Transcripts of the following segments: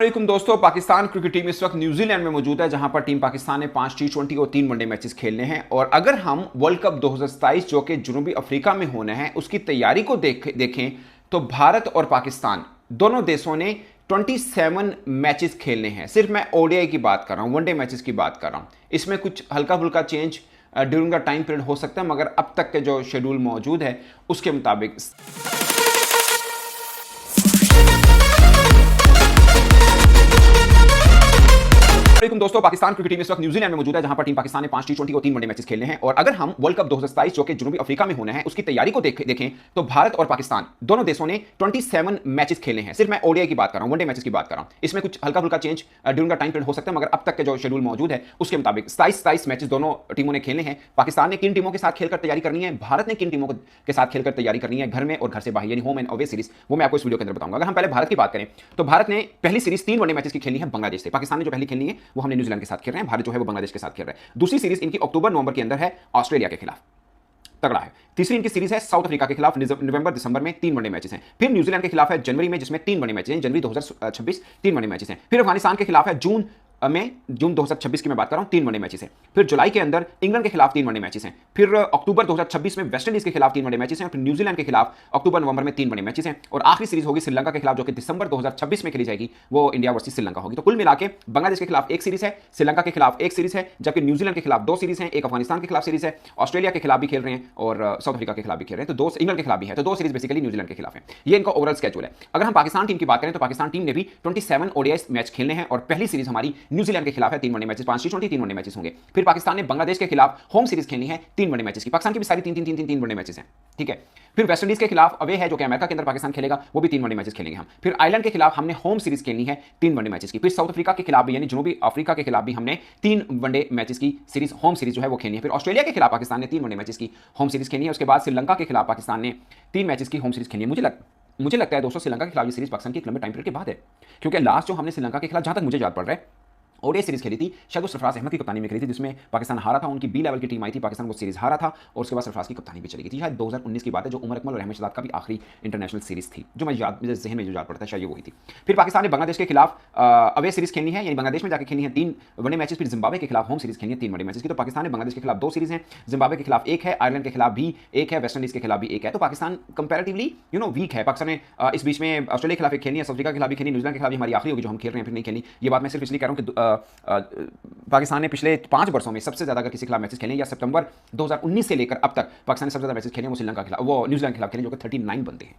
वालेकुम दोस्तों, Pakistan cricket team इस वक्त न्यूजीलैंड में मौजूद है, जहां पर टीम पाकिस्तान ने 5 टी20 और 3 वनडे मैचेस खेलने हैं। और अगर हम वर्ल्ड कप 2027 जो कि जनूबी अफ्रीका में होना है उसकी तैयारी को देखें तो भारत और पाकिस्तान दोनों देशों ने 27 मैचेस खेलने हैं। सिर्फ मैं ओडीआई की बात कर रहा हूं, वनडे मैचेस की बात कर रहा हूं। इसमें कुछ हल्का फुल्का change during the time period हो सकता है, मगर अब तक के जो शेड्यूल मौजूद है उसके मुताबिक वालेकुम दोस्तों, पाकिस्तान क्रिकेट टीम इस वक्त न्यूजीलैंड में मौजूद है, जहां पर टीम पाकिस्तान ने 5 टी20 और 3 वनडे मैचेस खेलने हैं। और अगर हम वर्ल्ड कप 2027 जो कि जनूबी अफ्रीका में होना है उसकी तैयारी को देखें तो भारत और पाकिस्तान दोनों देशों ने 27 मैचेस खेले हैं। सिर्फ मैं ओडीआई की बात कर रहा हूं, वनडे मैचेस की बात कर रहा हूं। इसमें कुछ हल्का फुल्का change during the time period हो सकता है, मगर अब तक के जो शेड्यूल मौजूद है उसके मुताबिक 27 मैचेस दोनों टीमों ने खेले हैं। पाकिस्तान ने किन टीमों के साथ खेलकर तैयारी करनी है, भारत ने किन टीमों के साथ खेलकर तैयारी करनी है, घर में और घर से बाहर, यानी होम एंड अवे सीरीज, वो मैं आपको इस वीडियो के अंदर बताऊंगा। अगर हम पहले भारत की बात करें तो भारत ने पहली सीरीज 3 वनडे मैचेस की खेलनी है बांग्लादेश से। पाकिस्तान ने जो पहली खेलनी है वो हमने न्यूजीलैंड के साथ खेल रहे हैं, भारत जो है वो बांग्लादेश के साथ खेल रहे हैं। दूसरी सीरीज इनकी अक्टूबर नवंबर के अंदर है ऑस्ट्रेलिया के खिलाफ, तगड़ा है। तीसरी इनकी सीरीज है साउथ अफ्रीका के खिलाफ, नवंबर दिसंबर में 3 वनडे मैचेस हैं। फिर न्यूजीलैंड के खिलाफ है जनवरी में, जिसमें 3 वनडे मैचेस हैं, जनवरी 2026 3 वनडे मैचेस हैं। फिर अफगानिस्तान के खिलाफ है जून 2026 की मैं बात कर रहा हूं, 3 वनडे मैचेस हैं। फिर जुलाई के अंदर इंग्लैंड के खिलाफ 3 वनडे मैचेस हैं। फिर अक्टूबर 2026 में वेस्ट इंडीज के खिलाफ 3 वनडे मैचेस हैं। फिर न्यूजीलैंड के खिलाफ अक्टूबर नवंबर में 3 वनडे मैचेस हैं। और आखिरी सीरीज होगी श्रीलंका के खिलाफ, जो कि दिसंबर 2026 में खेली जाएगी, वो इंडिया वर्सेस श्रीलंका होगी। तो कुल मिलाकर बांग्लादेश के खिलाफ एक सीरीज है, श्रीलंका के खिलाफ एक सीरीज है, जबकि न्यूजीलैंड के खिलाफ 2 सीरीज हैं, एक अफगानिस्तान के खिलाफ सीरीज है, ऑस्ट्रेलिया के खिलाफ भी खेल रहे हैं और साउथ अफ्रीका के खिलाफ भी खेल रहे हैं, तो 2 इंग्लैंड के खिलाफ भी है, तो 2 सीरीज बेसिकली न्यूजीलैंड के खिलाफ है। ये इनका ओवरऑल स्केड्यूल है। अगर हम पाकिस्तान टीम की बात करें तो पाकिस्तान टीम ने भी 27 ओडीआई मैच खेलने हैं और पहली सीरीज हमारी न्यूजीलैंड के खिलाफ है, 3 वनडे मैचेस, 5 टी20 3 वनडे मैचेस होंगे। फिर पाकिस्तान ने बांग्लादेश के खिलाफ होम सीरीज खेलनी है 3 वनडे मैचेस की। पाकिस्तान की भी सारी 3 वनडे मैचेस हैं, ठीक है। फिर वेस्ट इंडीज के खिलाफ अवे है, जो कि अमेरिका के अंदर पाकिस्तान खेलेगा, वो भी 3 वनडे मैचेस खेलेंगे हम। फिर आयरलैंड के खिलाफ हमने होम सीरीज खेलनी है 3 वनडे मैचेस की। फिर साउथ अफ्रीका के खिलाफ भी, यानी जनूबी अफ्रीका के खिलाफ भी हमने 3 वनडे मैचेस की सीरीज, होम सीरीज जो है वो खेलनी है। फिर ऑस्ट्रेलिया के खिलाफ पाकिस्तान ने 3 वनडे मैचेस की होम सीरीज खेलनी है। उसके बाद श्रीलंका के खिलाफ पाकिस्तान ने 3 मैचेस की होम सीरीज खेलनी है। मुझे लगता है दोस्तों, श्रीलंका के खिलाफ ये सीरीज पाकिस्तान की एक लंबे टाइम पीरियड के बाद है, क्योंकि लास्ट जो हमने श्रीलंका के खिलाफ, जहां तक मुझे याद पड़ रहा है, ओडीआई सीरीज खेली थी, शायद वो सरफराज अहमद की कप्तानी में खेली थी, जिसमें पाकिस्तान हारा था। उनकी बी लेवल की टीम आई थी, पाकिस्तान वो सीरीज हारा था और उसके बाद सरफराज की कप्तानी भी चली गई थी। शायद 2019 की बात है, जो उमर अकमल और अहमद शहजाद का भी आखिरी इंटरनेशनल सीरीज थी, जो मेरे जहन में जो याद पड़ता है, शायद ये वही थी। फिर पाकिस्तान ने बांग्लादेश के खिलाफ अवे सीरीज खेलनी है, यानी बांग्लादेश में जाकर खेलनी है 3 वनडे मैचेस। फिर जिम्बाब्वे के खिलाफ होम सीरीज खेलनी है 3 वनडे मैचेस की। तो पाकिस्तान ने बांग्लादेश के खिलाफ 2 सीरीज हैं, जिम्बाब्वे के खिलाफ 1 है, आयरलैंड के खिलाफ भी 1 है, वेस्ट इंडीज के खिलाफ भी 1 है। तो पाकिस्तान कंपैरेटिवली वीक है। पाकिस्तान ने इस बीच में ऑस्ट्रेलिया के खिलाफ एक खेलनी है, साउथ अफ्रीका के खिलाफ भी खेलनी, न्यूजीलैंड के खिलाफ भी हमारी आखिरी होगी जो हम खेल रहे हैं, फिर नहीं खेलनी। ये बात मैं सिर्फ इसलिए कह रहा हूं कि पाकिस्तान ने पिछले 5 वर्षों में सबसे ज्यादा अगर किसी खिलाफ मैचेस खेले, या सितंबर 2019 से लेकर अब तक पाकिस्तान ने सबसे ज्यादा मैचेस खेले, वो श्रीलंका के खिलाफ, वो न्यूजीलैंड के खिलाफ खेले, जो कि 39 बनते हैं।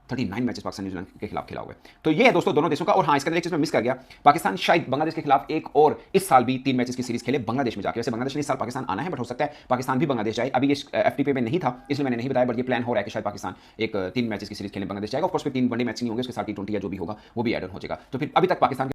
39 मैचेस पाकिस्तान न्यूजीलैंड के खिलाफ खेला हुआ है। तो ये है दोस्तों दोनों देशों का। और हाँ, इसके अंदर एक चीज मैं मिस कर गया, पाकिस्तान शायद बांग्लादेश के खिलाफ एक और इस साल भी 3 मैचेस की सीरीज खेले बांग्लादेश में जाकर। वैसे बांग्लादेश ने इस साल पाकिस्तान आना है, बट हो सकता है पाकिस्तान भी बांग्लादेश जाए। अभी ये एफटीपी में नहीं था, इसलिए मैंने नहीं बताया, बट ये प्लान हो रहा है कि शायद पाकिस्तान एक 3 मैचेस की सीरीज खेले बांग्लादेश जाएगा। ऑफ कोर्स फिर 3 वनडे मैच नहीं होंगे, उसके साथ टी20 या जो भी होगा वो भी ऐड ऑन हो जाएगा। तो फिर अभी तक पाकिस्तान